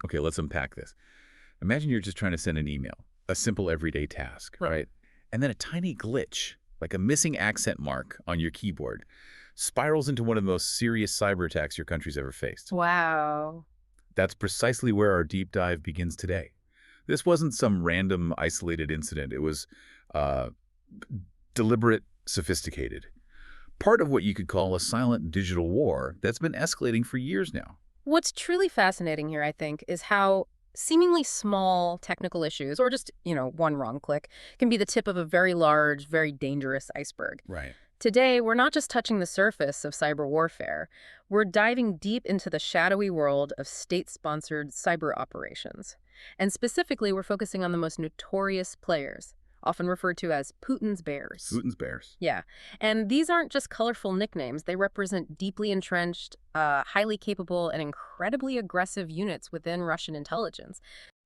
Okay, let's unpack this. Imagine you're just trying to send an email, a simple everyday task, Right. right? And then a tiny glitch, like a missing accent mark on your keyboard, spirals into one of the most serious cyber attacks your country's ever faced. Wow. That's precisely where our deep dive begins today. This wasn't some random isolated incident. It was uh, deliberate, sophisticated. Part of what you could call a silent digital war that's been escalating for years now. What's truly fascinating here, I think, is how seemingly small technical issues, or just, one wrong click, can be the tip of a very large, very dangerous iceberg. Right. Today, we're not just touching the surface of cyber warfare. We're diving deep into the shadowy world of state-sponsored cyber operations. And specifically, we're focusing on the most notorious players, often referred to as Putin's bears. Putin's bears. Yeah. And these aren't just colorful nicknames. They represent deeply entrenched, highly capable, and incredibly aggressive units within Russian intelligence.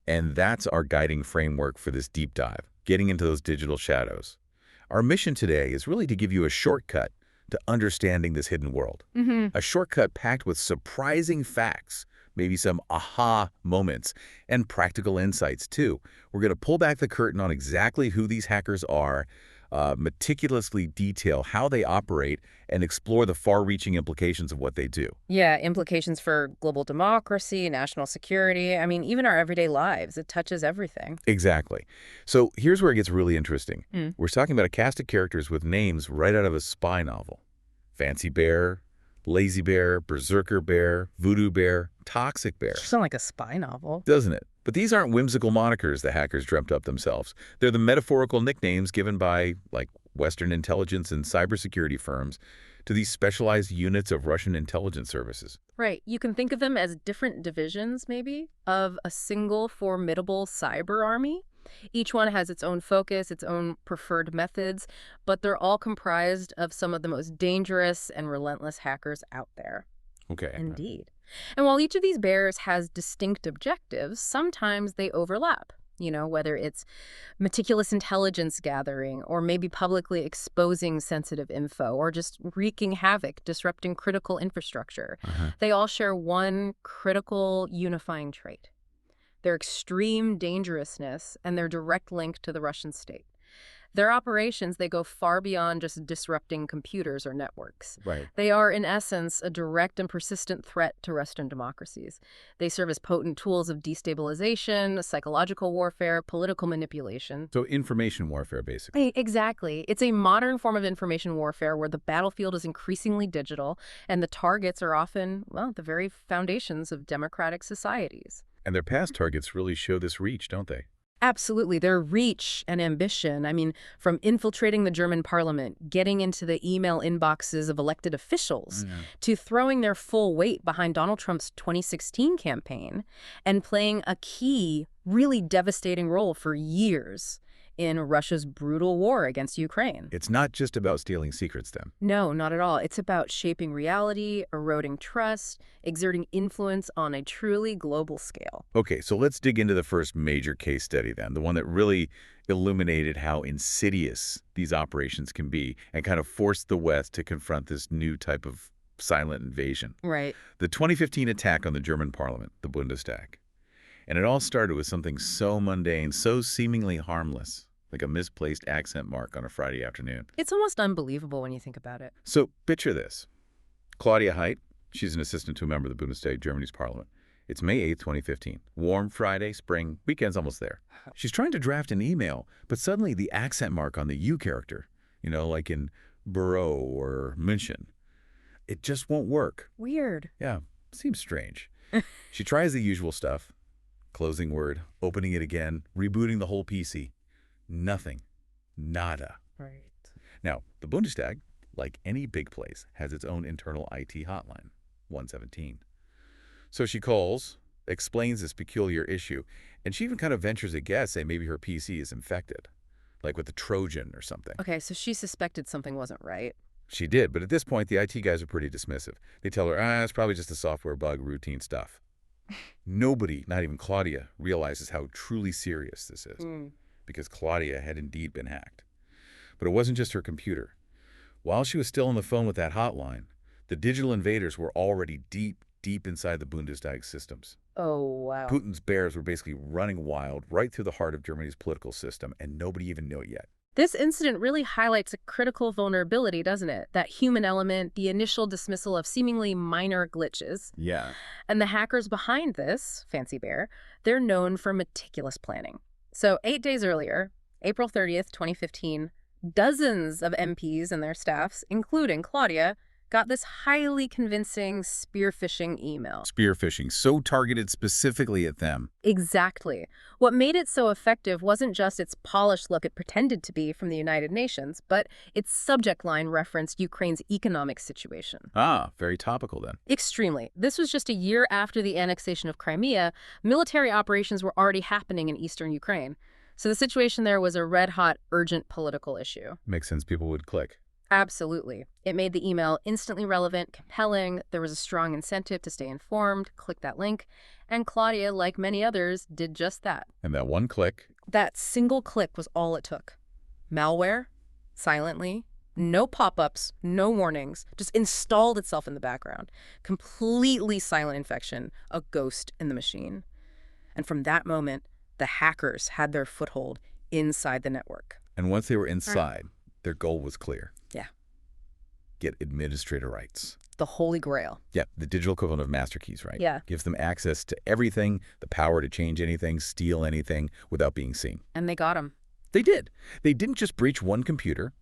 And that's our guiding framework for this deep dive, getting into those digital shadows. Our mission today is really to give you a shortcut to understanding this hidden world. A shortcut packed with surprising facts, maybe some aha moments, and practical insights too. We're going to pull back the curtain on exactly who these hackers are, meticulously detail how they operate, and explore the far-reaching implications of what they do. Yeah, implications for global democracy, national security. I mean, even our everyday lives. It touches everything. Exactly. So here's where it gets really interesting. Hmm. We're talking about a cast of characters with names right out of a spy novel. Fancy Bear, Lazy Bear, Berserker Bear, Voodoo Bear, Toxic Bear. Sound like a spy novel. Doesn't it? But these aren't whimsical monikers the hackers dreamt up themselves. They're the metaphorical nicknames given by, like, Western intelligence and cybersecurity firms to these specialized units of Russian intelligence services. Right. You can think of them as different divisions, maybe, of a single formidable cyber army. Each one has its own focus, its own preferred methods, but they're all comprised of some of the most dangerous and relentless hackers out there. Okay. Indeed. And while each of these bears has distinct objectives, sometimes they overlap. Whether it's meticulous intelligence gathering, or maybe publicly exposing sensitive info, or just wreaking havoc, disrupting critical infrastructure. They all share one critical unifying trait: their extreme dangerousness and their direct link to the Russian state. Their operations, they go far beyond just disrupting computers or networks. Right. They are, in essence, a direct and persistent threat to Western democracies. They serve as potent tools of destabilization, psychological warfare, political manipulation. So information warfare, basically. Exactly. It's a modern form of information warfare where the battlefield is increasingly digital and the targets are often, well, the very foundations of democratic societies. And their past targets really show this reach, don't they? Absolutely. Their reach and ambition, I mean, from infiltrating the German parliament, getting into the email inboxes of elected officials, to throwing their full weight behind Donald Trump's 2016 campaign and playing a key, really devastating role for years in Russia's brutal war against Ukraine. It's not just about stealing secrets, then. No, not at all. It's about shaping reality, eroding trust, exerting influence on a truly global scale. Okay, so let's dig into the first major case study then, the one that really illuminated how insidious these operations can be and kind of forced the West to confront this new type of silent invasion. Right. The 2015 attack on the German parliament, the Bundestag. And it all started with something so mundane, so seemingly harmless, like a misplaced accent mark on a Friday afternoon. It's almost unbelievable when you think about it. So picture this. Claudia Height, she's an assistant to a member of the Bundestag, Germany's parliament. It's May 8th, 2015. Warm Friday, spring, weekend's almost there. She's trying to draft an email, but suddenly the accent mark on the U character, like in Bureau or München, it just won't work. Weird. Yeah, seems strange. She tries the usual stuff. Closing word, opening it again, rebooting the whole PC. Nothing. Nada. Right. Now, the Bundestag, like any big place, has its own internal IT hotline, 117. So she calls, explains this peculiar issue, and she even kind of ventures a guess, say maybe her PC is infected, like with a Trojan or something. Okay, so she suspected something wasn't right. She did, but at this point, the IT guys are pretty dismissive. They tell her, it's probably just a software bug, routine stuff. Nobody, not even Claudia, realizes how truly serious this is, because Claudia had indeed been hacked. But it wasn't just her computer. While she was still on the phone with that hotline, the digital invaders were already deep inside the Bundestag systems. Oh, wow. Putin's bears were basically running wild right through the heart of Germany's political system, and nobody even knew it yet. This incident really highlights a critical vulnerability, doesn't it? That human element, the initial dismissal of seemingly minor glitches. Yeah. And the hackers behind this, Fancy Bear, they're known for meticulous planning. So 8 days earlier, April 30th, 2015, dozens of MPs and their staffs, including Claudia, got this highly convincing spear phishing email. Spear phishing, so targeted specifically at them. Exactly. What made it so effective wasn't just its polished look it pretended to be from the United Nations, but its subject line referenced Ukraine's economic situation. Ah, very topical then. Extremely. This was just a year after the annexation of Crimea. Military operations were already happening in eastern Ukraine. So the situation there was a red-hot, urgent political issue. Makes sense people would click. Absolutely. It made the email instantly relevant, compelling. There was a strong incentive to stay informed, click that link. And Claudia, like many others, did just that. And that one click. That single click was all it took. Malware, silently, no pop-ups, no warnings, just installed itself in the background. Completely silent infection, a ghost in the machine. And from that moment, the hackers had their foothold inside the network. And once they were inside, their goal was clear. Yeah. Get administrator rights. The holy grail. Yeah, the digital equivalent of master keys, right? Yeah. Gives them access to everything, the power to change anything, steal anything without being seen. And they got him. They did. They didn't just breach one computer.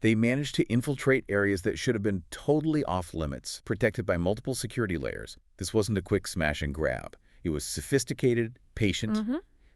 They managed to infiltrate areas that should have been totally off limits, protected by multiple security layers. This wasn't a quick smash and grab. It was sophisticated, patient.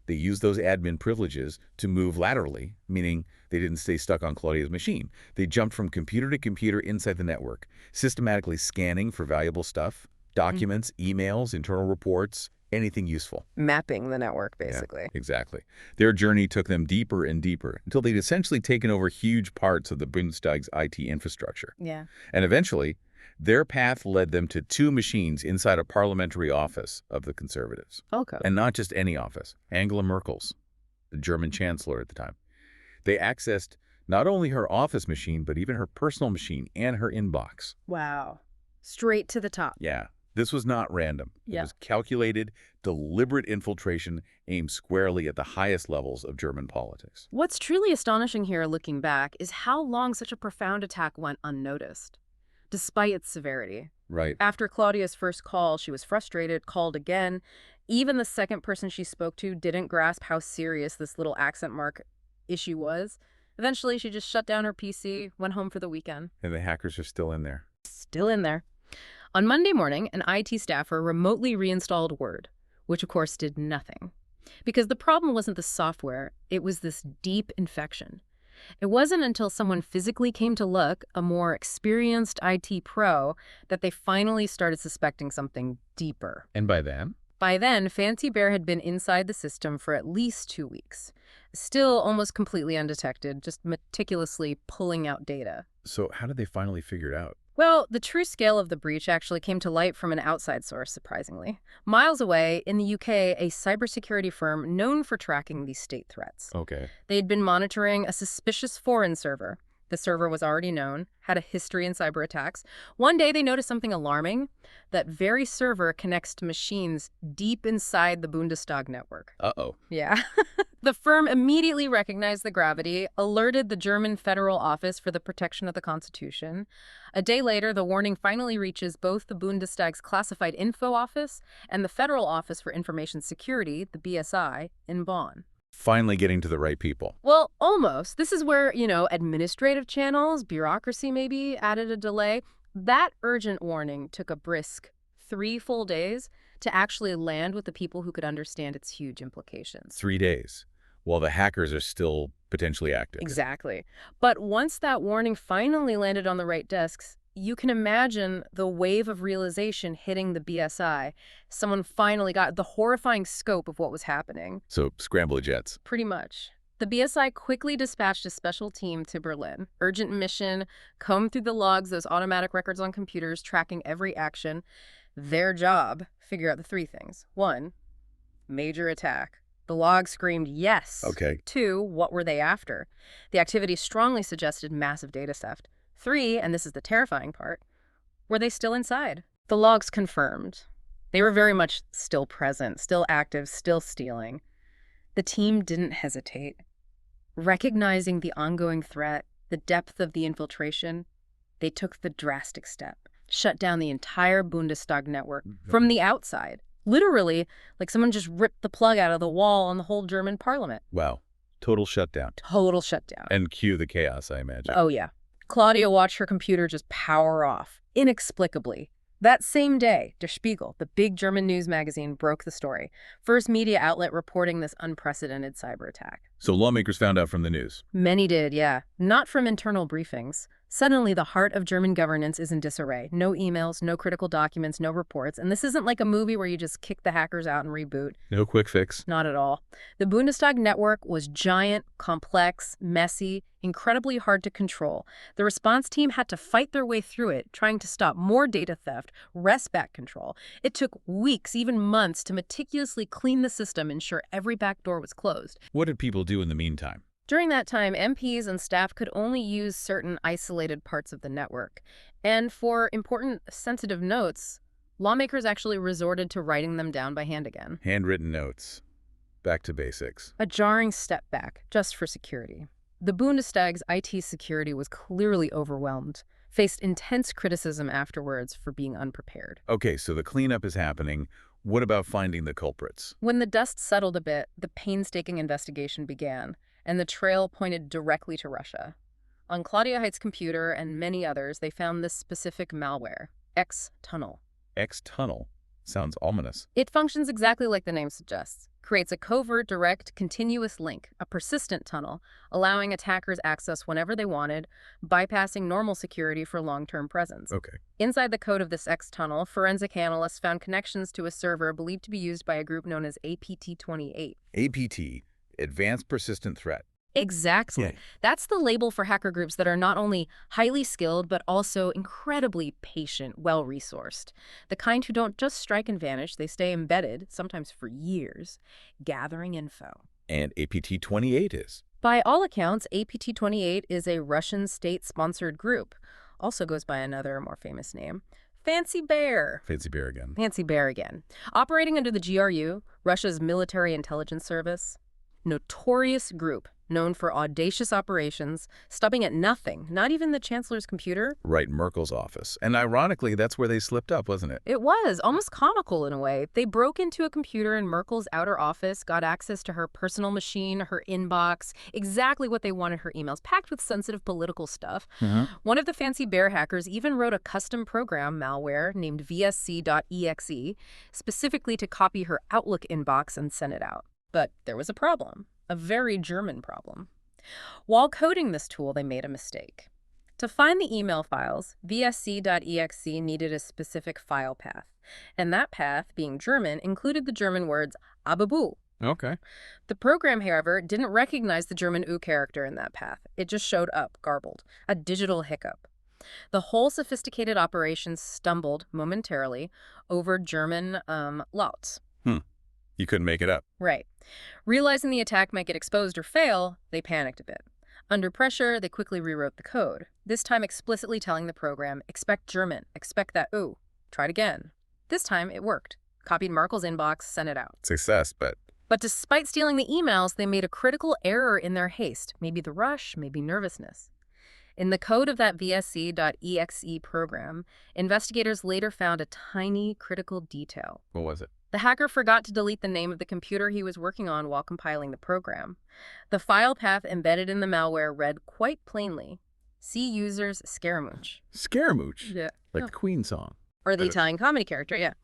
They used those admin privileges to move laterally, meaning they didn't stay stuck on Claudia's machine. They jumped from computer to computer inside the network, systematically scanning for valuable stuff, documents, emails, internal reports, anything useful. Mapping the network, basically. Yeah, exactly. Their journey took them deeper and deeper until they'd essentially taken over huge parts of the Bundestag's IT infrastructure. Yeah. And eventually, their path led them to 2 machines inside a parliamentary office of the Conservatives. Okay. And not just any office, Angela Merkel's, the German chancellor at the time. They accessed not only her office machine, but even her personal machine and her inbox. Wow. Straight to the top. Yeah, this was not random. It Yeah. was calculated, deliberate infiltration aimed squarely at the highest levels of German politics. What's truly astonishing here, looking back, is how long such a profound attack went unnoticed, despite its severity. Right. After Claudia's first call, she was frustrated, called again. Even the second person she spoke to didn't grasp how serious this little accent mark issue was. Eventually, she just shut down her PC, went home for the weekend. And the hackers are still in there. Still in there. On Monday morning, an IT staffer remotely reinstalled Word, which of course did nothing. Because the problem wasn't the software, it was this deep infection. It wasn't until someone physically came to look, a more experienced IT pro, that they finally started suspecting something deeper. And by then? By then, Fancy Bear had been inside the system for at least 2 weeks. Still almost completely undetected, just meticulously pulling out data. So how did they finally figure it out? Well, the true scale of the breach actually came to light from an outside source, surprisingly. Miles away, in the UK, a cybersecurity firm known for tracking these state threats. Okay. They'd been monitoring a suspicious foreign server. The server was already known, had a history in cyber attacks. One day they noticed something alarming. That very server connects to machines deep inside the Bundestag network. Uh-oh. Yeah. The firm immediately recognized the gravity, alerted the German Federal Office for the Protection of the Constitution. A day later, the warning finally reaches both the Bundestag's Classified Info Office and the Federal Office for Information Security, the BSI, in Bonn. Finally getting to the right people. Well, almost. This is where, administrative channels, bureaucracy maybe, added a delay. That urgent warning took a brisk 3 full days to actually land with the people who could understand its huge implications. 3 days, while the hackers are still potentially active. Exactly. But once that warning finally landed on the right desks, you can imagine the wave of realization hitting the BSI. Someone finally got the horrifying scope of what was happening. So scramble the jets. Pretty much. The BSI quickly dispatched a special team to Berlin. Urgent mission, comb through the logs, those automatic records on computers, tracking every action. Their job, figure out the 3 things. 1, major attack. The log screamed yes. Okay. 2, what were they after? The activity strongly suggested massive data theft. 3, and this is the terrifying part, were they still inside? The logs confirmed. They were very much still present, still active, still stealing. The team didn't hesitate. Recognizing the ongoing threat, the depth of the infiltration, they took the drastic step, shut down the entire Bundestag network from the outside. Literally, like someone just ripped the plug out of the wall on the whole German parliament. Wow. Total shutdown. Total shutdown. And cue the chaos, I imagine. Oh, yeah. Claudia watched her computer just power off, inexplicably. That same day, Der Spiegel, the big German news magazine, broke the story. First media outlet reporting this unprecedented cyber attack. So lawmakers found out from the news. Many did, yeah. Not from internal briefings. Suddenly, the heart of German governance is in disarray. No emails, no critical documents, no reports. And this isn't like a movie where you just kick the hackers out and reboot. No quick fix. Not at all. The Bundestag network was giant, complex, messy, incredibly hard to control. The response team had to fight their way through it, trying to stop more data theft, wrest back control. It took weeks, even months, to meticulously clean the system, ensure every back door was closed. What did people do in the meantime? During that time, MPs and staff could only use certain isolated parts of the network. And for important, sensitive notes, lawmakers actually resorted to writing them down by hand again. Handwritten notes. Back to basics. A jarring step back, just for security. The Bundestag's IT security was clearly overwhelmed, faced intense criticism afterwards for being unprepared. Okay, so the cleanup is happening. What about finding the culprits? When the dust settled a bit, the painstaking investigation began, and the trail pointed directly to Russia. On Claudia Height's computer and many others, they found this specific malware, X-Tunnel. X-Tunnel? Sounds ominous. It functions exactly like the name suggests. Creates a covert, direct, continuous link, a persistent tunnel, allowing attackers access whenever they wanted, bypassing normal security for long-term presence. Okay. Inside the code of this X-Tunnel, forensic analysts found connections to a server believed to be used by a group known as APT-28. APT, Advanced Persistent Threat. Exactly. Yeah. That's the label for hacker groups that are not only highly skilled, but also incredibly patient, well-resourced. The kind who don't just strike and vanish, they stay embedded, sometimes for years, gathering info. And APT-28 is? By all accounts, APT-28 is a Russian state-sponsored group. Also goes by another, more famous name. Fancy Bear. Fancy Bear again. Fancy Bear again. Operating under the GRU, Russia's military intelligence service. Notorious group, known for audacious operations, stopping at nothing, not even the chancellor's computer. Right, Merkel's office. And ironically, that's where they slipped up, wasn't it? It was, almost comical in a way. They broke into a computer in Merkel's outer office, got access to her personal machine, her inbox, exactly what they wanted, her emails, packed with sensitive political stuff. One of the Fancy Bear hackers even wrote a custom program malware named VSC.exe, specifically to copy her Outlook inbox and send it out. But there was a problem, a very German problem. While coding this tool, they made a mistake. To find the email files, VSC.exe needed a specific file path, and that path, being German, included the German words ababu. Okay. The program, however, didn't recognize the German U character in that path. It just showed up, garbled, a digital hiccup. The whole sophisticated operation stumbled momentarily over German louts. You couldn't make it up. Right. Realizing the attack might get exposed or fail, they panicked a bit. Under pressure, they quickly rewrote the code, this time explicitly telling the program, expect German, expect that ooh. Tried again. This time, it worked. Copied Merkel's inbox, sent it out. Success, but... But despite stealing the emails, they made a critical error in their haste. Maybe the rush, maybe nervousness. In the code of that VSC.exe program, investigators later found a tiny critical detail. What was it? The hacker forgot to delete the name of the computer he was working on while compiling the program. The file path embedded in the malware read quite plainly, "See users Scaramouche." Scaramouche? Yeah. Like the Queen song. Or the Italian comedy character, yeah.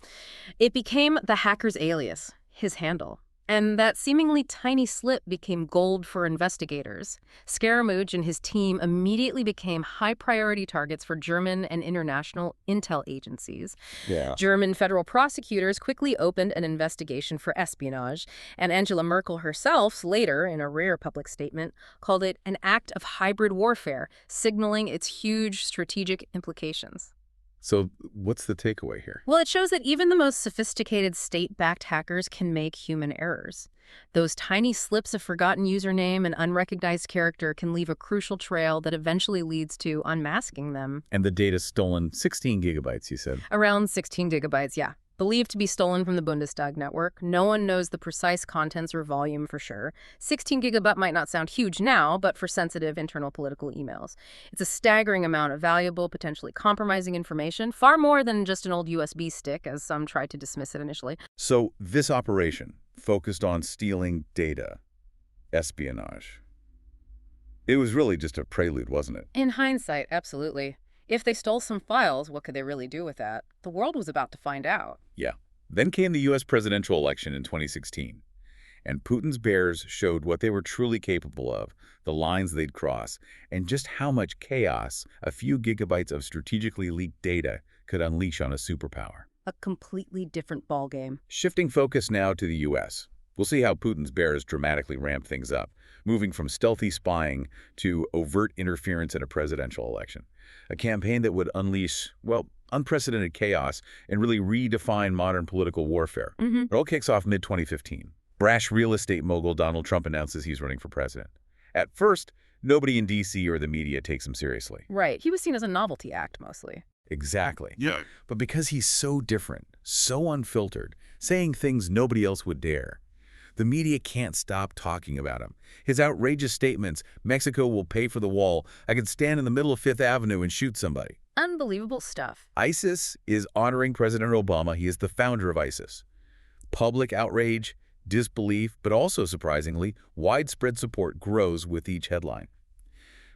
It became the hacker's alias, his handle. And that seemingly tiny slip became gold for investigators. Scaramouche and his team immediately became high-priority targets for German and international intel agencies. Yeah. German federal prosecutors quickly opened an investigation for espionage, and Angela Merkel herself, later, in a rare public statement, called it an act of hybrid warfare, signaling its huge strategic implications. So what's the takeaway here? Well, it shows that even the most sophisticated state-backed hackers can make human errors. Those tiny slips of forgotten username and unrecognized character can leave a crucial trail that eventually leads to unmasking them. And the data stolen, 16 gigabytes, you said. Around 16 gigabytes, yeah. believed to be stolen from the Bundestag network. No one knows the precise contents or volume for sure. 16 gigabyte might not sound huge now, but for sensitive internal political emails. It's a staggering amount of valuable, potentially compromising information, far more than just an old USB stick, as some tried to dismiss it initially. So this operation focused on stealing data, espionage. It was really just a prelude, wasn't it? In hindsight, absolutely. If they stole some files, what could they really do with that? The world was about to find out. Yeah. Then came the U.S. presidential election in 2016, and Putin's bears showed what they were truly capable of, the lines they'd cross, and just how much chaos a few gigabytes of strategically leaked data could unleash on a superpower. A completely different ballgame. Shifting focus now to the U.S., we'll see how Putin's bears dramatically ramp things up, moving from stealthy spying to overt interference in a presidential election. A campaign that would unleash, well, unprecedented chaos and really redefine modern political warfare. It all kicks off mid-2015. Brash real estate mogul Donald Trump announces he's running for president. At first, nobody in D.C. or the media takes him seriously. Right. He was seen as a novelty act, mostly. Exactly. Yeah. But because he's so different, so unfiltered, saying things nobody else would dare, the media can't stop talking about him. His outrageous statements, Mexico will pay for the wall, I could stand in the middle of Fifth Avenue and shoot somebody. Unbelievable stuff. ISIS is honoring President Obama. He is the founder of ISIS. Public outrage, disbelief, but also, surprisingly, widespread support grows with each headline.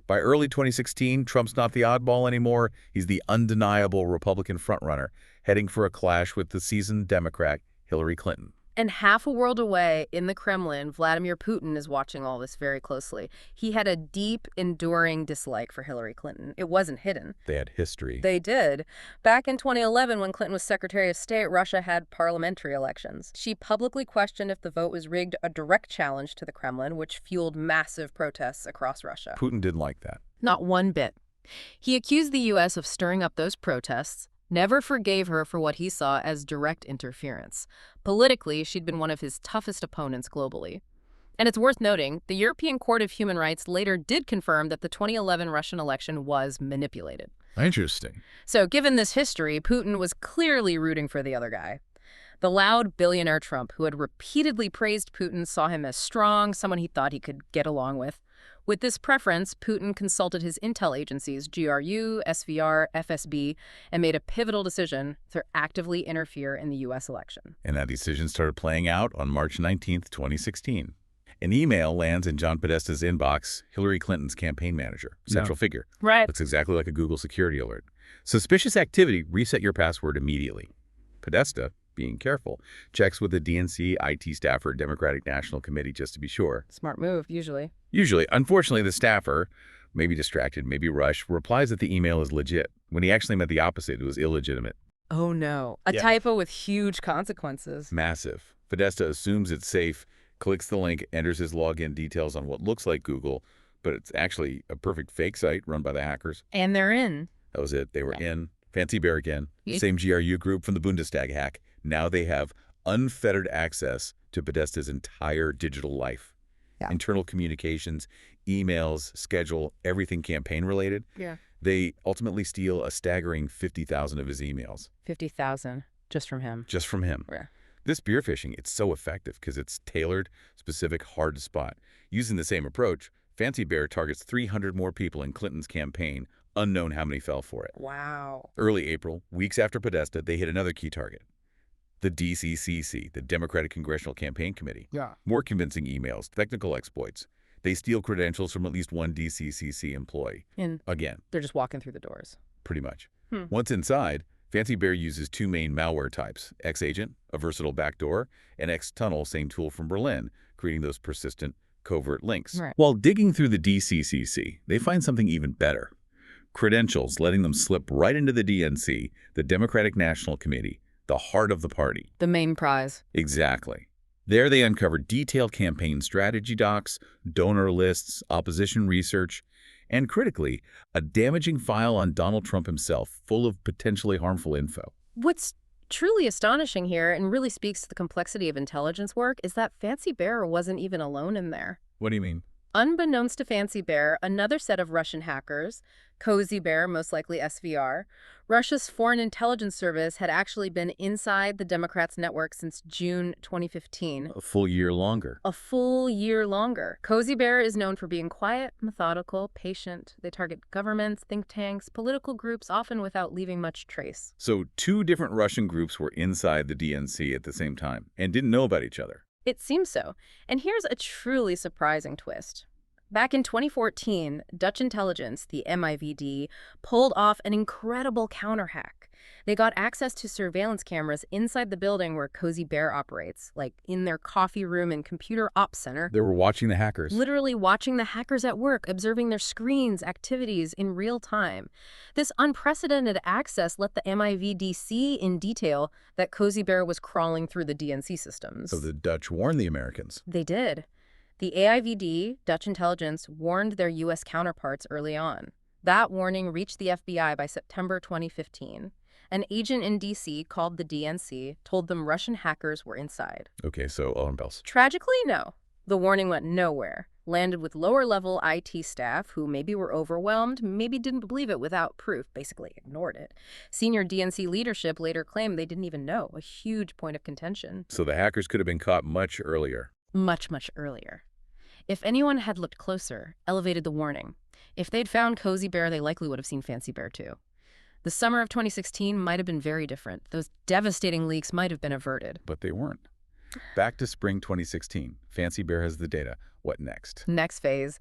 By early 2016, Trump's not the oddball anymore. He's the undeniable Republican frontrunner, heading for a clash with the seasoned Democrat Hillary Clinton. And half a world away in the Kremlin, Vladimir Putin is watching all this very closely. He had a deep, enduring dislike for Hillary Clinton. It wasn't hidden. They had history. They did. Back in 2011, when Clinton was Secretary of State, Russia had parliamentary elections. She publicly questioned if the vote was rigged, a direct challenge to the Kremlin, which fueled massive protests across Russia. Putin didn't like that. Not one bit. He accused the U.S. of stirring up those protests, never forgave her for what he saw as direct interference. Politically, she'd been one of his toughest opponents globally. And it's worth noting, the European Court of Human Rights later did confirm that the 2011 Russian election was manipulated. Interesting. So given this history, Putin was clearly rooting for the other guy. The loud billionaire Trump, who had repeatedly praised Putin, saw him as strong, someone he thought he could get along with. With this preference, Putin consulted his intel agencies, GRU, SVR, FSB, and made a pivotal decision to actively interfere in the U.S. election. And that decision started playing out on March 19th, 2016. An email lands in John Podesta's inbox, Hillary Clinton's campaign manager, central figure. Right. Looks exactly like a Google security alert. Suspicious activity, reset your password immediately. Podesta, being careful, checks with the DNC IT staffer, Democratic National Committee, just to be sure. Smart move, usually. Usually. Unfortunately, the staffer, maybe distracted, maybe rushed, replies that the email is legit, when he actually meant the opposite. It was illegitimate. Oh, no. A typo with huge consequences. Massive. Podesta assumes it's safe, clicks the link, enters his login details on what looks like Google, but it's actually a perfect fake site run by the hackers. And they're in. That was it. They were in. Fancy bear again. Same GRU group from the Bundestag hack. Now they have unfettered access to Podesta's entire digital life. Yeah. Internal communications, emails, schedule, everything campaign-related. Yeah. They ultimately steal a staggering 50,000 of his emails. 50,000 just from him. Just from him. Yeah. This spear phishing, it's so effective because it's tailored, specific, hard to spot. Using the same approach, Fancy Bear targets 300 more people in Clinton's campaign, unknown how many fell for it. Wow. Early April, weeks after Podesta, they hit another key target. The DCCC, the Democratic Congressional Campaign Committee. Yeah. More convincing emails, technical exploits. They steal credentials from at least one DCCC employee. And Again, they're just walking through the doors. pretty much. Once inside, Fancy Bear uses two main malware types, X-Agent, a versatile backdoor, and X-Tunnel, same tool from Berlin, creating those persistent, covert links. Right. While digging through the DCCC, they find something even better. Credentials, letting them slip right into the DNC, the Democratic National Committee, the heart of the party. The main prize. Exactly. There they uncovered detailed campaign strategy docs, donor lists, opposition research, and critically, a damaging file on Donald Trump himself, full of potentially harmful info. What's truly astonishing here, and really speaks to the complexity of intelligence work, is that Fancy Bear wasn't even alone in there. What do you mean? Unbeknownst to Fancy Bear, another set of Russian hackers, Cozy Bear, most likely SVR, Russia's Foreign Intelligence Service had actually been inside the Democrats' network since June 2015. A full year longer. A full year longer. Cozy Bear is known for being quiet, methodical, patient. They target governments, think tanks, political groups, often without leaving much trace. So 2 different Russian groups were inside the DNC at the same time and didn't know about each other. It seems so. And here's a truly surprising twist. Back in 2014, Dutch intelligence, the MIVD, pulled off an incredible counter-hack. They got access to surveillance cameras inside the building where Cozy Bear operates, like in their coffee room and computer ops center. They were watching the hackers. Literally watching the hackers at work, observing their screens, activities in real time. This unprecedented access let the MIVD see in detail that Cozy Bear was crawling through the DNC systems. So the Dutch warned the Americans. They did. The AIVD, Dutch intelligence, warned their U.S. counterparts early on. That warning reached the FBI by September 2015. An agent in D.C. called the DNC, told them Russian hackers were inside. Okay, so alarm bells. Tragically, no. The warning went nowhere. Landed with lower-level IT staff who maybe were overwhelmed, maybe didn't believe it without proof, basically ignored it. Senior DNC leadership later claimed they didn't even know, a huge point of contention. So the hackers could have been caught much earlier. Much, much earlier. If anyone had looked closer, elevated the warning. If they'd found Cozy Bear, they likely would have seen Fancy Bear too. The summer of 2016 might have been very different. Those devastating leaks might have been averted. But they weren't. Back to spring 2016. Fancy Bear has the data. What next? Next phase.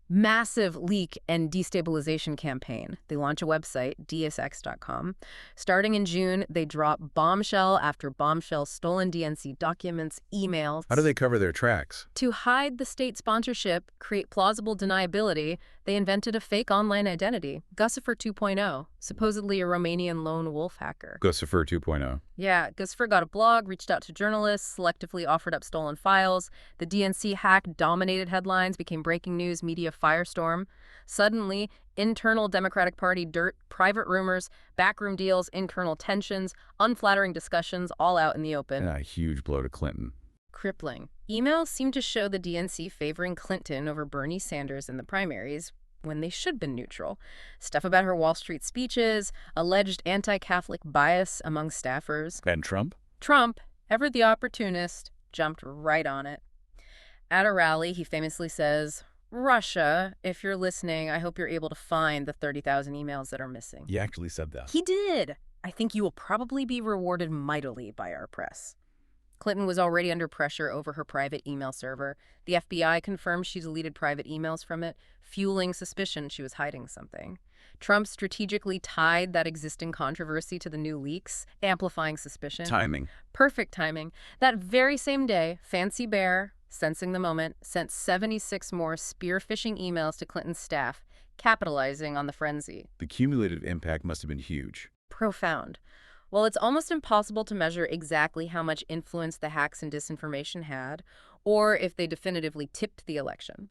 Massive leak and destabilization campaign. They launch a website, dsx.com. Starting in June, they drop bombshell after bombshell, stolen DNC documents, emails. How do they cover their tracks? To hide the state sponsorship, create plausible deniability, they invented a fake online identity, Guccifer 2.0, supposedly a Romanian lone wolf hacker. Guccifer 2.0. Yeah, Guccifer got a blog, reached out to journalists, selectively offered up stolen files. The DNC hack dominated headlines, became breaking news, media firestorm. Suddenly, internal Democratic Party dirt, private rumors, backroom deals, internal tensions, unflattering discussions, all out in the open. And a huge blow to Clinton. Crippling. Emails seem to show the DNC favoring Clinton over Bernie Sanders in the primaries when they should have been neutral. Stuff about her Wall Street speeches, alleged anti-Catholic bias among staffers. And Trump? Trump, ever the opportunist, jumped right on it. At a rally, he famously says, "Russia, if you're listening, I hope you're able to find the 30,000 emails that are missing." He actually said that. He did. I think you will probably be rewarded mightily by our press. Clinton was already under pressure over her private email server. The FBI confirmed she deleted private emails from it, fueling suspicion she was hiding something. Trump strategically tied that existing controversy to the new leaks, amplifying suspicion. Timing. Perfect timing. That very same day, Fancy Bear, sensing the moment, sent 76 more spear-phishing emails to Clinton's staff, capitalizing on the frenzy. The cumulative impact must have been huge. Profound. While it's almost impossible to measure exactly how much influence the hacks and disinformation had, or if they definitively tipped the election,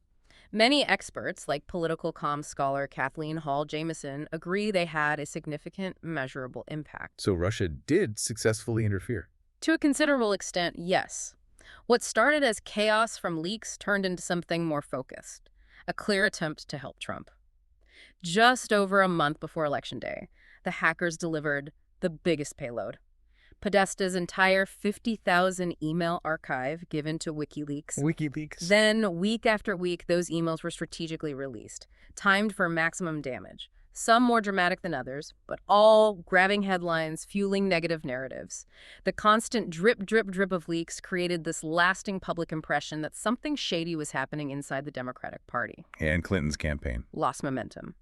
many experts, like political comms scholar Kathleen Hall Jamieson, agree they had a significant, measurable impact. So Russia did successfully interfere. To a considerable extent, yes. What started as chaos from leaks turned into something more focused, a clear attempt to help Trump. Just over a month before Election Day, the hackers delivered the biggest payload. Podesta's entire 50,000 email archive given to WikiLeaks. WikiLeaks. Then, week after week, those emails were strategically released, timed for maximum damage. Some more dramatic than others, but all grabbing headlines, fueling negative narratives. The constant drip, drip, drip of leaks created this lasting public impression that something shady was happening inside the Democratic Party. And Clinton's campaign. Lost momentum.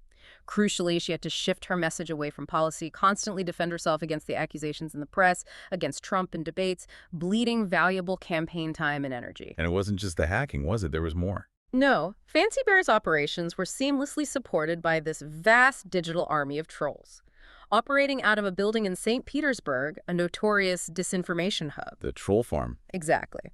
Crucially, she had to shift her message away from policy, constantly defend herself against the accusations in the press, against Trump in debates, bleeding valuable campaign time and energy. And it wasn't just the hacking, was it? There was more. No, Fancy Bear's operations were seamlessly supported by this vast digital army of trolls, operating out of a building in St. Petersburg, a notorious disinformation hub. The troll farm. Exactly.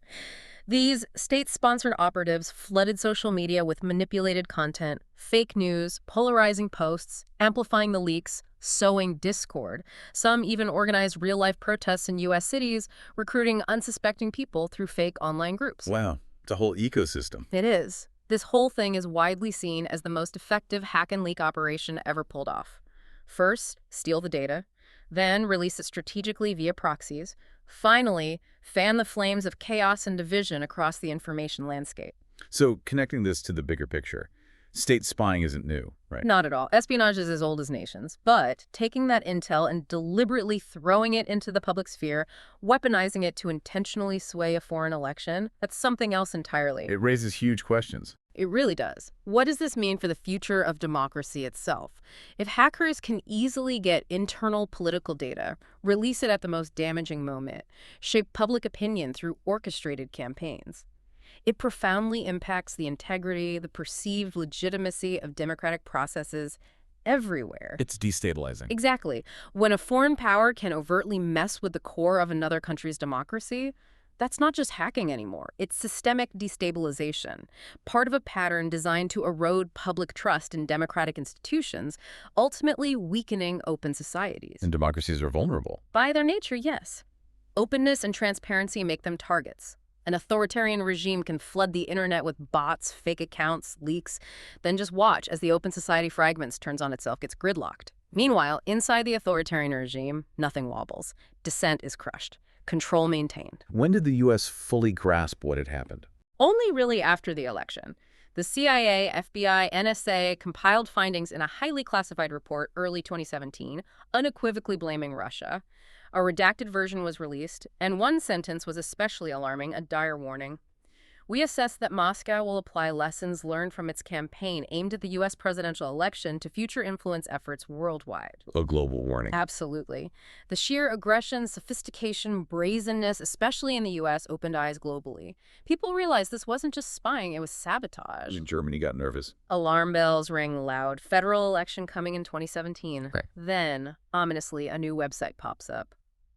These state-sponsored operatives flooded social media with manipulated content, fake news, polarizing posts, amplifying the leaks, sowing discord. Some even organized real-life protests in U.S. cities, recruiting unsuspecting people through fake online groups. Wow. It's a whole ecosystem. It is. This whole thing is widely seen as the most effective hack and leak operation ever pulled off. First, steal the data, then release it strategically via proxies, finally, fan the flames of chaos and division across the information landscape. So connecting this to the bigger picture, state spying isn't new, right? Not at all. Espionage is as old as nations. But taking that intel and deliberately throwing it into the public sphere, weaponizing it to intentionally sway a foreign election, that's something else entirely. It raises huge questions. It really does. What does this mean for the future of democracy itself? If hackers can easily get internal political data, release it at the most damaging moment, shape public opinion through orchestrated campaigns, it profoundly impacts the integrity, the perceived legitimacy of democratic processes everywhere. It's destabilizing. Exactly. When a foreign power can overtly mess with the core of another country's democracy, that's not just hacking anymore. It's systemic destabilization, part of a pattern designed to erode public trust in democratic institutions, ultimately weakening open societies. And democracies are vulnerable. By their nature, yes. Openness and transparency make them targets. An authoritarian regime can flood the internet with bots, fake accounts, leaks, then just watch as the open society fragments, turns on itself, gets gridlocked. Meanwhile, inside the authoritarian regime, nothing wobbles. Dissent is crushed. Control maintained. When did the U.S. fully grasp what had happened? Only really after the election. The CIA, FBI, NSA compiled findings in a highly classified report early 2017, unequivocally blaming Russia. A redacted version was released, and one sentence was especially alarming, a dire warning. We assess that Moscow will apply lessons learned from its campaign aimed at the U.S. presidential election to future influence efforts worldwide. A global warning. Absolutely. The sheer aggression, sophistication, brazenness, especially in the U.S., opened eyes globally. People realized this wasn't just spying, it was sabotage. And Germany got nervous. Alarm bells rang loud. Federal election coming in 2017. Right. Then, ominously, a new website pops up.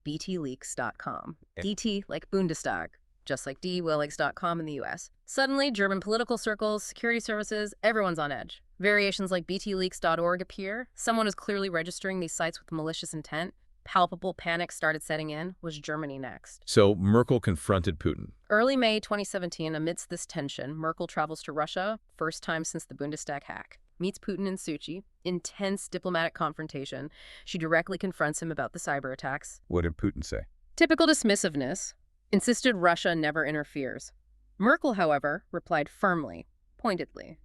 btleaks.com. DT like Bundestag. Just like dwillix.com in the US. Suddenly, German political circles, security services, everyone's on edge. Variations like btleaks.org appear. Someone is clearly registering these sites with malicious intent. Palpable panic started setting in. Was Germany next? So Merkel confronted Putin. Early May 2017, amidst this tension, Merkel travels to Russia, first time since the Bundestag hack. Meets Putin in Sochi. Intense diplomatic confrontation. She directly confronts him about the cyber attacks. What did Putin say? Typical dismissiveness. Insisted Russia never interferes. Merkel, however, replied firmly, pointedly.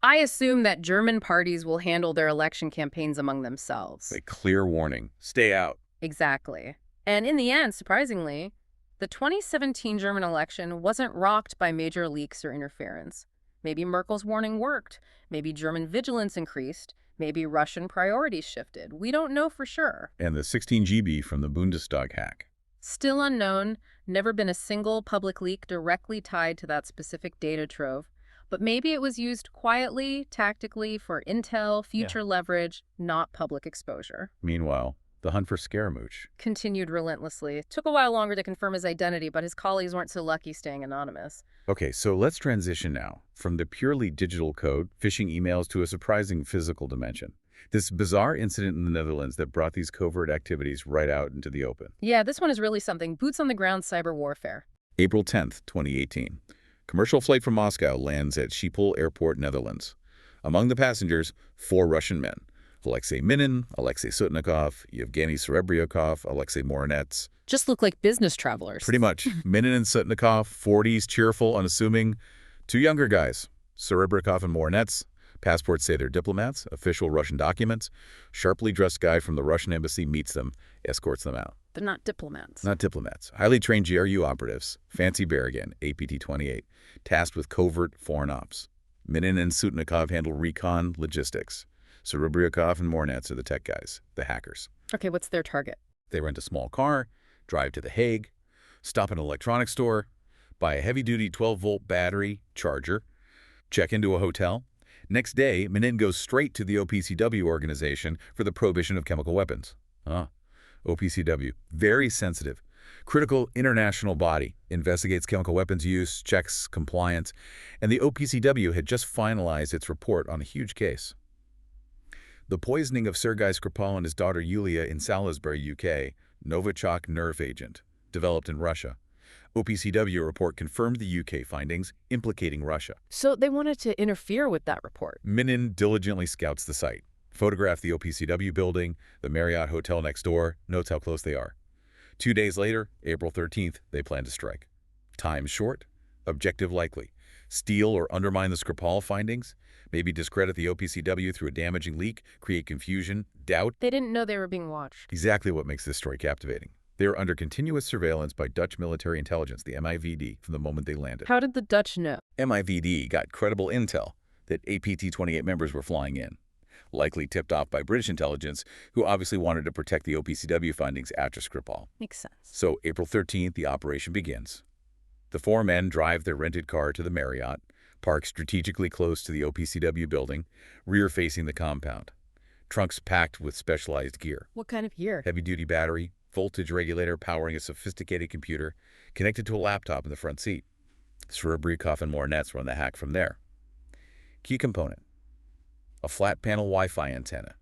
I assume that German parties will handle their election campaigns among themselves. A clear warning. Stay out. Exactly. And in the end, surprisingly, the 2017 German election wasn't rocked by major leaks or interference. Maybe Merkel's warning worked. Maybe German vigilance increased. Maybe Russian priorities shifted. We don't know for sure. And the 16 GB from the Bundestag hack. Still unknown, never been a single public leak directly tied to that specific data trove. But maybe it was used quietly, tactically, for intel, future leverage, not public exposure. Meanwhile, the hunt for Scaramouche Continued relentlessly. It took a while longer to confirm his identity, but his colleagues weren't so lucky staying anonymous. Okay, so let's transition now from the purely digital code, phishing emails, to a surprising physical dimension. This bizarre incident in the Netherlands that brought these covert activities right out into the open. Yeah, this one is really something. Boots on the ground cyber warfare. April 10th, 2018. Commercial flight from Moscow lands at Schiphol Airport, Netherlands. Among the passengers, 4 Russian men. Alexei Minin, Alexei Sutnikov, Yevgeny Serebryakov, Alexei Morinets. Just look like business travelers. Pretty much. Minin and Sutnikov, 40s, cheerful, unassuming. 2 younger guys, Serebryakov and Morinets. Passports say they're diplomats, official Russian documents. Sharply dressed guy from the Russian embassy meets them, escorts them out. They're not diplomats. Not diplomats. Highly trained GRU operatives. Fancy Bear again, APT-28, tasked with covert foreign ops. Minin and Sutnikov handle recon, logistics. Serebryakov and Morinets are the tech guys, the hackers. Okay, what's their target? They rent a small car, drive to The Hague, stop at an electronics store, buy a heavy-duty 12-volt battery charger, check into a hotel. Next day, Minin goes straight to the OPCW organization for the prohibition of chemical weapons. OPCW, very sensitive. Critical international body, investigates chemical weapons use, checks compliance, and the OPCW had just finalized its report on a huge case. The poisoning of Sergei Skripal and his daughter Yulia in Salisbury, UK, Novichok nerve agent, developed in Russia. OPCW report confirmed the UK findings, implicating Russia. So they wanted to interfere with that report. Minin diligently scouts the site, photographed the OPCW building, the Marriott Hotel next door, notes how close they are. 2 days later, April 13th, they plan to strike. Time short, objective likely. Steal or undermine the Skripal findings, maybe discredit the OPCW through a damaging leak, create confusion, doubt. They didn't know they were being watched. Exactly what makes this story captivating. They are under continuous surveillance by Dutch military intelligence, the MIVD, from the moment they landed. How did the Dutch know? MIVD got credible intel that APT-28 members were flying in, likely tipped off by British intelligence, who obviously wanted to protect the OPCW findings after Skripal. Makes sense. So April 13th, the operation begins. The 4 men drive their rented car to the Marriott, park strategically close to the OPCW building, rear facing the compound. Trunks packed with specialized gear. What kind of gear? Heavy-duty battery, voltage regulator powering a sophisticated computer, connected to a laptop in the front seat. Srebrenikov and Mornets run the hack from there. Key component: a flat-panel Wi-Fi antenna,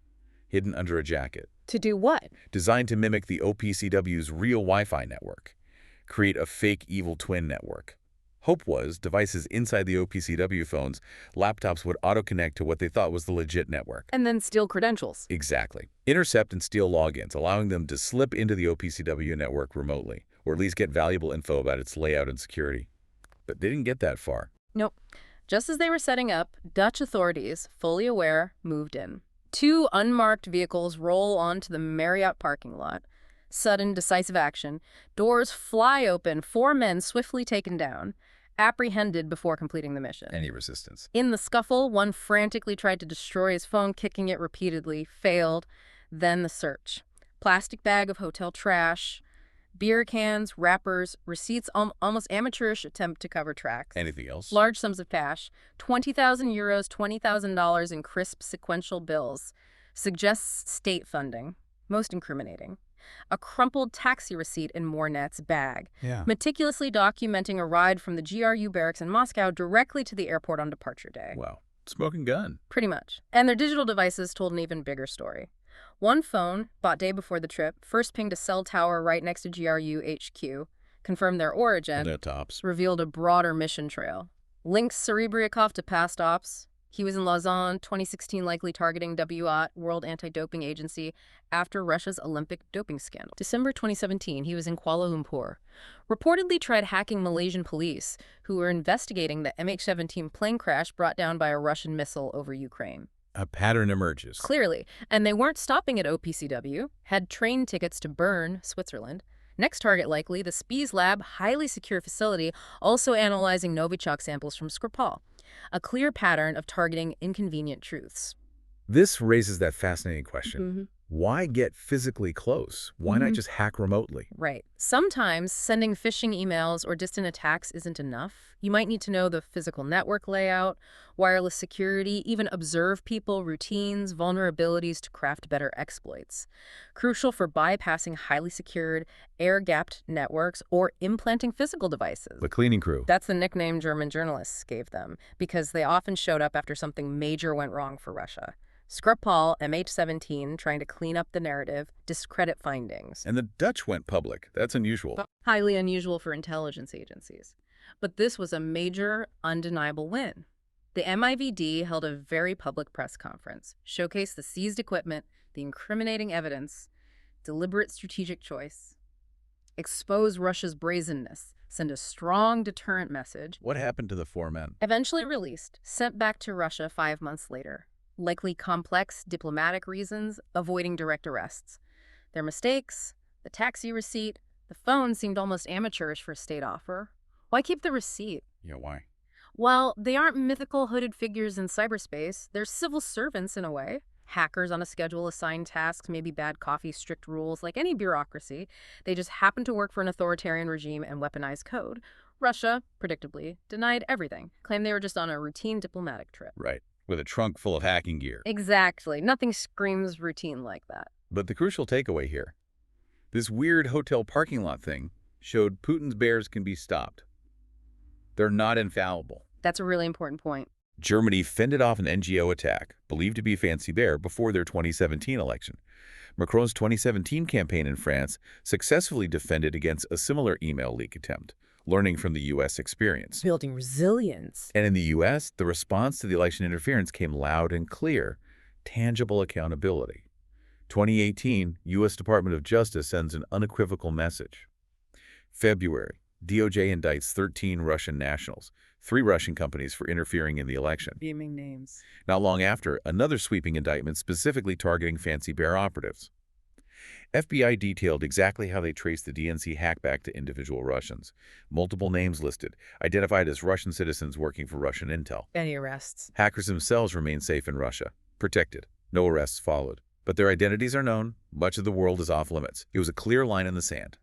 hidden under a jacket. To do what? Designed to mimic the OPCW's real Wi-Fi network. Create a fake evil twin network. Hope was, devices inside the OPCW phones, laptops would auto-connect to what they thought was the legit network. And then steal credentials. Exactly. Intercept and steal logins, allowing them to slip into the OPCW network remotely, or at least get valuable info about its layout and security. But they didn't get that far. Nope. Just as they were setting up, Dutch authorities, fully aware, moved in. 2 unmarked vehicles roll onto the Marriott parking lot. Sudden, decisive action. Doors fly open, 4 men swiftly taken down, apprehended before completing the mission. Any resistance? In the scuffle, one frantically tried to destroy his phone, kicking it repeatedly, failed. Then the search. Plastic bag of hotel trash, beer cans, wrappers, receipts, almost amateurish attempt to cover tracks. Anything else? Large sums of cash, 20,000 euros, $20,000 in crisp sequential bills. Suggests state funding. Most incriminating. A crumpled taxi receipt in Mornet's bag, meticulously documenting a ride from the GRU barracks in Moscow directly to the airport on departure day. Wow. Smoking gun. Pretty much. And their digital devices told an even bigger story. One phone, bought day before the trip, first pinged a cell tower right next to GRU HQ, confirmed their origin, The tops. revealed a broader mission trail. Links Srebrenikov to past ops. He was in Lausanne, 2016, likely targeting WOT, World Anti-Doping Agency, after Russia's Olympic doping scandal. December 2017, he was in Kuala Lumpur. Reportedly tried hacking Malaysian police, who were investigating the MH17 plane crash brought down by a Russian missile over Ukraine. A pattern emerges. Clearly. And they weren't stopping at OPCW, had train tickets to Bern, Switzerland. Next target likely, the Spies Lab, highly secure facility, also analyzing Novichok samples from Skripal. A clear pattern of targeting inconvenient truths. This raises that fascinating question. Why get physically close? Why not just hack remotely? Right. Sometimes sending phishing emails or distant attacks isn't enough. You might need to know the physical network layout, wireless security, even observe people, routines, vulnerabilities to craft better exploits. Crucial for bypassing highly secured, air-gapped networks or implanting physical devices. The cleaning crew. That's the nickname German journalists gave them, because they often showed up after something major went wrong for Russia. Skripal, MH17, trying to clean up the narrative, discredit findings. And the Dutch went public. That's unusual. Highly unusual for intelligence agencies. But this was a major, undeniable win. The MIVD held a very public press conference, showcased the seized equipment, the incriminating evidence, deliberate strategic choice, expose Russia's brazenness, send a strong deterrent message. What happened to the 4 men? Eventually released, sent back to Russia 5 months later. Likely complex diplomatic reasons, avoiding direct arrests. Their mistakes, the taxi receipt, the phone seemed almost amateurish for a state offer. Why keep the receipt? Yeah, why? Well, they aren't mythical hooded figures in cyberspace. They're civil servants in a way. Hackers on a schedule, assigned tasks, maybe bad coffee, strict rules, like any bureaucracy. They just happen to work for an authoritarian regime and weaponize code. Russia, predictably, denied everything, claimed they were just on a routine diplomatic trip. Right. With a trunk full of hacking gear. Exactly. Nothing screams routine like that. But the crucial takeaway here, this weird hotel parking lot thing showed Putin's bears can be stopped. They're not infallible. That's a really important point. Germany fended off an NGO attack, believed to be Fancy Bear, before their 2017 election. Macron's 2017 campaign in France successfully defended against a similar email leak attempt, learning from the U.S. experience. Building resilience. And in the U.S., the response to the election interference came loud and clear: tangible accountability. 2018, U.S. Department of Justice sends an unequivocal message. February, DOJ indicts 13 Russian nationals, 3 Russian companies for interfering in the election. Beaming names. Not long after, another sweeping indictment specifically targeting Fancy Bear operatives. FBI detailed exactly how they traced the DNC hack back to individual Russians. Multiple names listed, identified as Russian citizens working for Russian intel. Any arrests? Hackers themselves remain safe in Russia, protected. No arrests followed. But their identities are known. Much of the world is off limits. It was a clear line in the sand.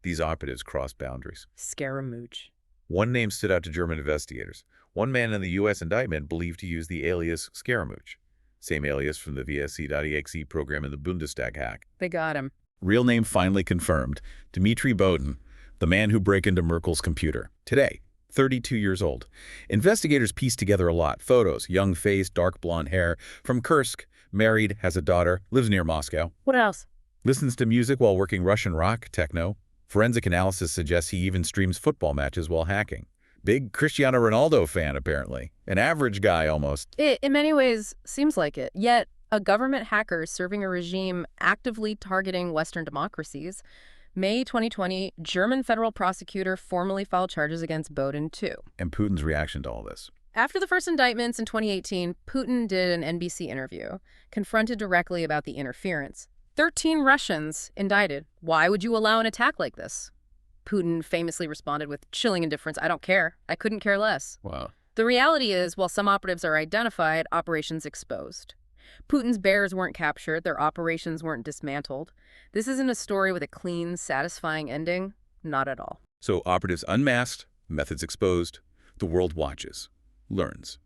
These operatives crossed boundaries. Scaramouche. One name stood out to German investigators. One man in the U.S. indictment believed to use the alias Scaramouche, same alias from the VSC.exe program in the Bundestag hack. They got him. Real name finally confirmed: Dmitry Bodin, the man who broke into Merkel's computer. Today, 32 years old. Investigators pieced together a lot. Photos: young face, dark blonde hair, from Kursk, married, has a daughter, lives near Moscow. What else? Listens to music while working Russian rock, techno. Forensic analysis suggests he even streams football matches while hacking. Big Cristiano Ronaldo fan, apparently. An average guy, almost. It, in many ways, seems like it. Yet, a government hacker serving a regime actively targeting Western democracies. May 2020, German federal prosecutor formally filed charges against Bodin, too. And Putin's reaction to all this? After the first indictments in 2018, Putin did an NBC interview, confronted directly about the interference. 13 Russians indicted. Why would you allow an attack like this? Putin famously responded with chilling indifference. I don't care. I couldn't care less. Wow. The reality is, while some operatives are identified, operations exposed. Putin's bears weren't captured. Their operations weren't dismantled. This isn't a story with a clean, satisfying ending. Not at all. So operatives unmasked, methods exposed, the world watches, learns.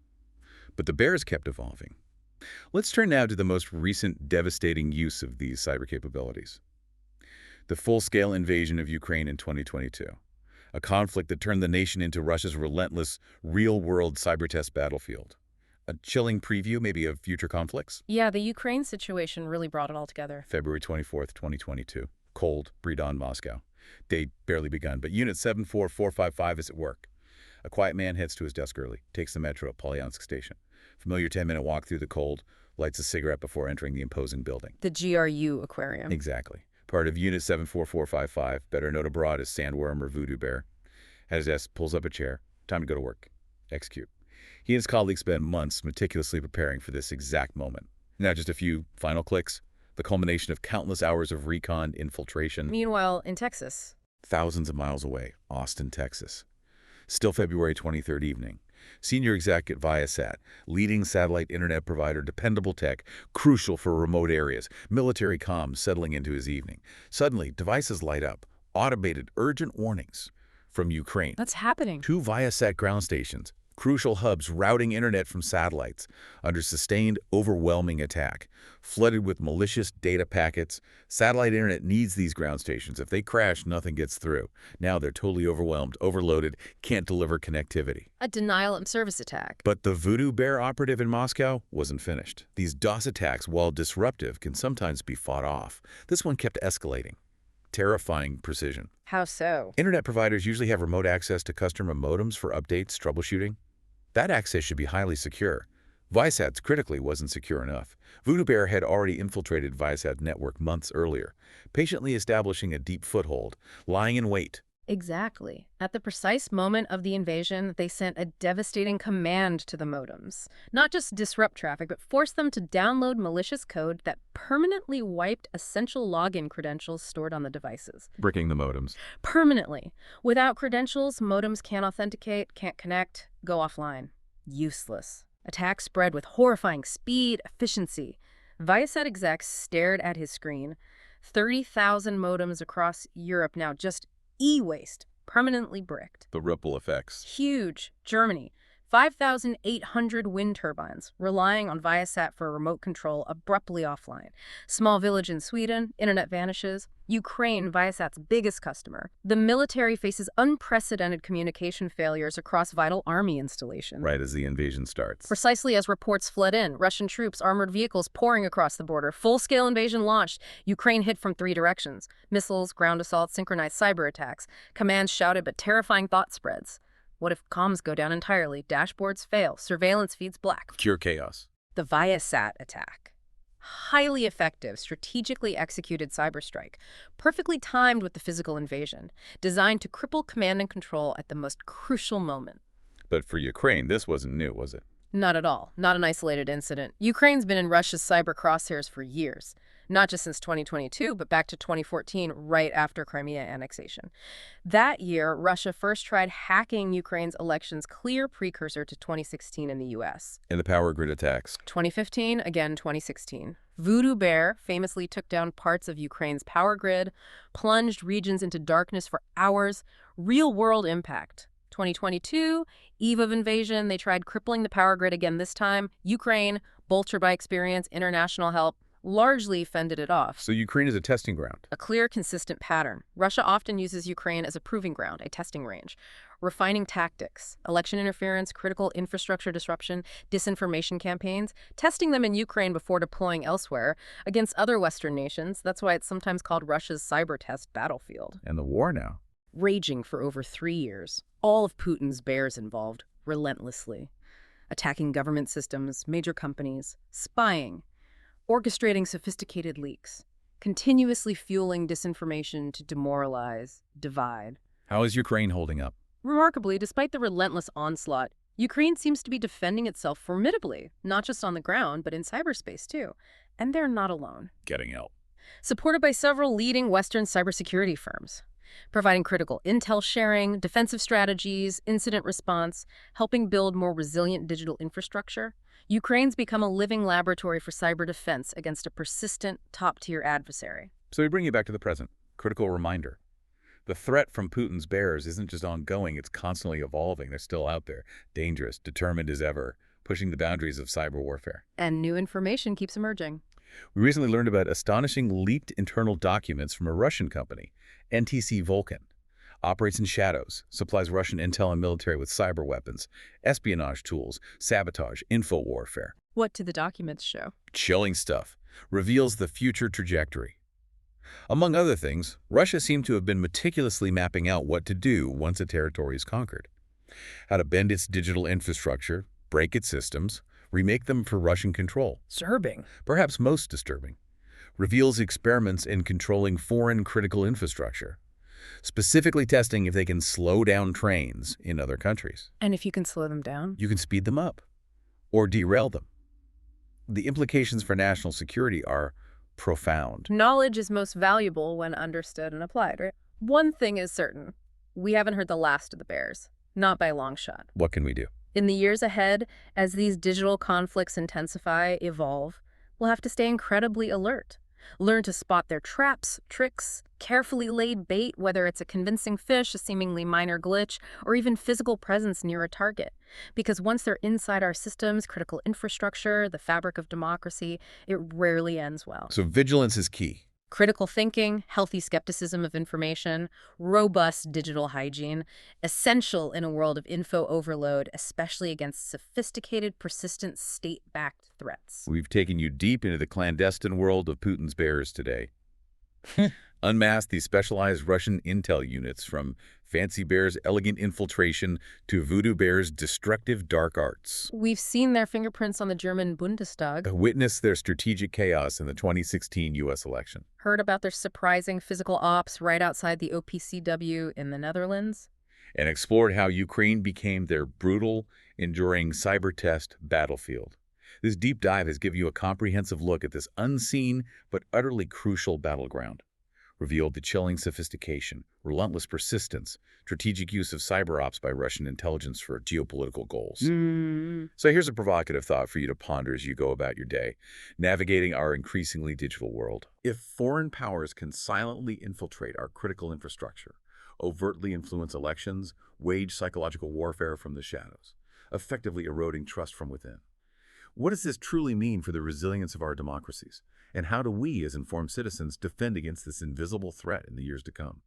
But the bears kept evolving. Let's turn now to the most recent devastating use of these cyber capabilities. The full-scale invasion of Ukraine in 2022. A conflict that turned the nation into Russia's relentless, real-world cyber test battlefield. A chilling preview, maybe, of future conflicts? Yeah, the Ukraine situation really brought it all together. February 24th, 2022. Cold, pre-dawn Moscow. Day barely begun, but Unit 74455 is at work. A quiet man heads to his desk early, takes the metro at Polyansk Station. Familiar 10-minute walk through the cold, lights a cigarette before entering the imposing building. The GRU aquarium. Exactly. Part of Unit 74455, better known abroad as Sandworm or Voodoo Bear. At his desk, pulls up a chair. Time to go to work. Execute. He and his colleagues spent months meticulously preparing for this exact moment. Now just a few final clicks, the culmination of countless hours of recon, infiltration. Meanwhile, in Texas. Thousands of miles away, Austin, Texas. Still February 23rd evening. Senior exec at Viasat, leading satellite internet provider, dependable tech, crucial for remote areas, military comms settling into his evening. Suddenly, devices light up, automated urgent warnings from Ukraine. That's happening. 2 Viasat ground stations, crucial hubs routing internet from satellites, under sustained, overwhelming attack. Flooded with malicious data packets, satellite internet needs these ground stations. If they crash, nothing gets through. Now they're totally overwhelmed, overloaded, can't deliver connectivity. A denial of service attack. But the Voodoo Bear operative in Moscow wasn't finished. These DOS attacks, while disruptive, can sometimes be fought off. This one kept escalating. Terrifying precision. How so? Internet providers usually have remote access to customer modems for updates, troubleshooting. That access should be highly secure. Viasat's critically wasn't secure enough. Voodoo Bear had already infiltrated Viasat's network months earlier, patiently establishing a deep foothold, lying in wait. Exactly. At the precise moment of the invasion, they sent a devastating command to the modems. Not just disrupt traffic, but force them to download malicious code that permanently wiped essential login credentials stored on the devices. Bricking the modems. Permanently. Without credentials, modems can't authenticate, can't connect, go offline. Useless. Attacks spread with horrifying speed, efficiency. Viasat execs stared at his screen. 30,000 modems across Europe now just e-waste, permanently bricked. The ripple effects. Huge. Germany, 5,800 wind turbines, relying on Viasat for remote control, abruptly offline. Small village in Sweden, internet vanishes. Ukraine, Viasat's biggest customer. The military faces unprecedented communication failures across vital army installations. Right as the invasion starts. Precisely as reports flood in, Russian troops, armored vehicles pouring across the border, full-scale invasion launched. Ukraine hit from 3 directions. Missiles, ground assault, synchronized cyber attacks. Commands shouted, but terrifying thought spreads. What if comms go down entirely, dashboards fail, surveillance feeds black? Pure chaos. The Viasat attack. Highly effective, strategically executed cyberstrike, perfectly timed with the physical invasion, designed to cripple command and control at the most crucial moment. But for Ukraine, this wasn't new, was it? Not at all. Not an isolated incident. Ukraine's been in Russia's cyber crosshairs for years. Not just since 2022, but back to 2014, right after Crimea annexation. That year, Russia first tried hacking Ukraine's elections, clear precursor to 2016 in the U.S. And the power grid attacks. 2015, again 2016. Voodoo Bear famously took down parts of Ukraine's power grid, plunged regions into darkness for hours. Real-world impact. 2022, eve of invasion, they tried crippling the power grid again this time. Ukraine, bolstered by experience, international help, largely fended it off. So Ukraine is a testing ground. A clear, consistent pattern. Russia often uses Ukraine as a proving ground, a testing range. Refining tactics, election interference, critical infrastructure disruption, disinformation campaigns, testing them in Ukraine before deploying elsewhere against other Western nations. That's why it's sometimes called Russia's cyber test battlefield. And the war now. Raging for over 3 years. All of Putin's bears involved, relentlessly. Attacking government systems, major companies, spying, orchestrating sophisticated leaks, continuously fueling disinformation to demoralize, divide. How is Ukraine holding up? Remarkably, despite the relentless onslaught, Ukraine seems to be defending itself formidably, not just on the ground, but in cyberspace too. And they're not alone. Getting help. Supported by several leading Western cybersecurity firms, providing critical intel sharing, defensive strategies, incident response, helping build more resilient digital infrastructure. Ukraine's become a living laboratory for cyber defense against a persistent, top-tier adversary. So we bring you back to the present. Critical reminder. The threat from Putin's bears isn't just ongoing, it's constantly evolving. They're still out there, dangerous, determined as ever, pushing the boundaries of cyber warfare. And new information keeps emerging. We recently learned about astonishing leaked internal documents from a Russian company, NTC Vulcan. Operates in shadows, supplies Russian intel and military with cyber weapons, espionage tools, sabotage, info warfare. What do the documents show? Chilling stuff. Reveals the future trajectory. Among other things, Russia seemed to have been meticulously mapping out what to do once a territory is conquered. How to bend its digital infrastructure, break its systems, remake them for Russian control. Disturbing. Perhaps most disturbing. Reveals experiments in controlling foreign critical infrastructure, specifically testing if they can slow down trains in other countries. And if you can slow them down? You can speed them up or derail them. The implications for national security are profound. Knowledge is most valuable when understood and applied, right? One thing is certain. We haven't heard the last of the bears. Not by a long shot. What can we do? In the years ahead, as these digital conflicts intensify, evolve, we'll have to stay incredibly alert. Learn to spot their traps, tricks, carefully laid bait, whether it's a convincing fish, a seemingly minor glitch, or even physical presence near a target. Because once they're inside our systems, critical infrastructure, the fabric of democracy, it rarely ends well. So vigilance is key. Critical thinking, healthy skepticism of information, robust digital hygiene, essential in a world of info overload, especially against sophisticated, persistent, state-backed threats. We've taken you deep into the clandestine world of Putin's bears today. Unmasked these specialized Russian intel units, from Fancy Bear's elegant infiltration to Voodoo Bear's destructive dark arts. We've seen their fingerprints on the German Bundestag. Witnessed their strategic chaos in the 2016 U.S. election. Heard about their surprising physical ops right outside the OPCW in the Netherlands. And explored how Ukraine became their brutal, enduring cyber test battlefield. This deep dive has given you a comprehensive look at this unseen but utterly crucial battleground. Revealed the chilling sophistication, relentless persistence, strategic use of cyber ops by Russian intelligence for geopolitical goals. So here's a provocative thought for you to ponder as you go about your day, navigating our increasingly digital world. If foreign powers can silently infiltrate our critical infrastructure, overtly influence elections, wage psychological warfare from the shadows, effectively eroding trust from within. What does this truly mean for the resilience of our democracies? And how do we, as informed citizens, defend against this invisible threat in the years to come?